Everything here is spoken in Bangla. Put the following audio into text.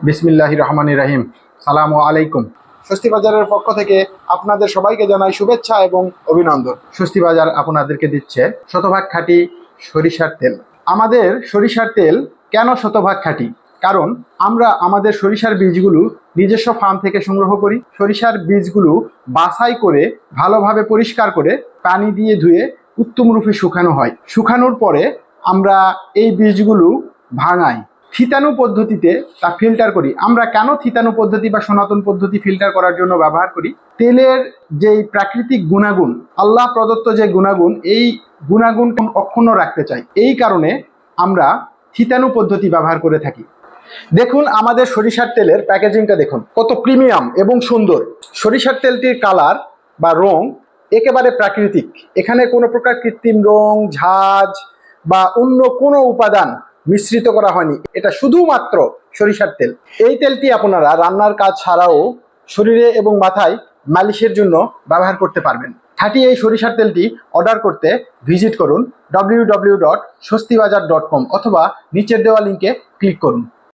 বিসমিল্লাহির রহমানির রহিম। সালামু আলাইকুম। স্বস্তি বাজারের পক্ষ থেকে আপনাদের সবাইকে জানাই শুভেচ্ছা এবং অভিনন্দন। স্বস্তি বাজার আপনাদেরকে দিচ্ছে শতভাগ খাঁটি সরিষার তেল। আমাদের সরিষার তেল কেন শতভাগ খাঁটি? কারণ আমরা আমাদের সরিষার বীজগুলো নিজস্ব ফার্ম থেকে সংগ্রহ করি। সরিষার বীজগুলো বাছাই করে ভালোভাবে পরিষ্কার করে পানি দিয়ে ধুয়ে উত্তম রূপে শুকানো হয়। শুকানোর পরে আমরা এই বীজগুলো ভাঙাই, থিতানো পদ্ধতিতে তা ফিল্টার করি। আমরা কেন থিতানো পদ্ধতি বা সনাতন পদ্ধতি ফিল্টার করার জন্য ব্যবহার করি? তেলের যেই প্রাকৃতিক গুণাগুণ, আল্লাহ প্রদত্ত যে গুণাগুণ, এই গুণাগুণ অক্ষুণ্ণ রাখতে চাই। এই কারণে আমরা থিতানো পদ্ধতি ব্যবহার করে থাকি। দেখুন আমাদের সরিষার তেলের প্যাকেজিংটা দেখুন, কত প্রিমিয়াম এবং সুন্দর। সরিষার তেলটির কালার বা রং একেবারে প্রাকৃতিক। এখানে কোনো প্রকার কৃত্রিম রং, ঝাঁজ বা অন্য কোনো উপাদান মিশ্রিত করা হয়নি। এটা শুধুমাত্র সরিষার তেল। এই তেলটি আপনারা রান্নার কাজ ছাড়াও শরীরে এবং মাথায় মালিশের জন্য ব্যবহার করতে পারবেন। খাঁটি এই সরিষার তেলটি অর্ডার করতে ভিজিট করুন www.swastibazar.com অথবা নিচের দেওয়া লিঙ্কে ক্লিক করুন।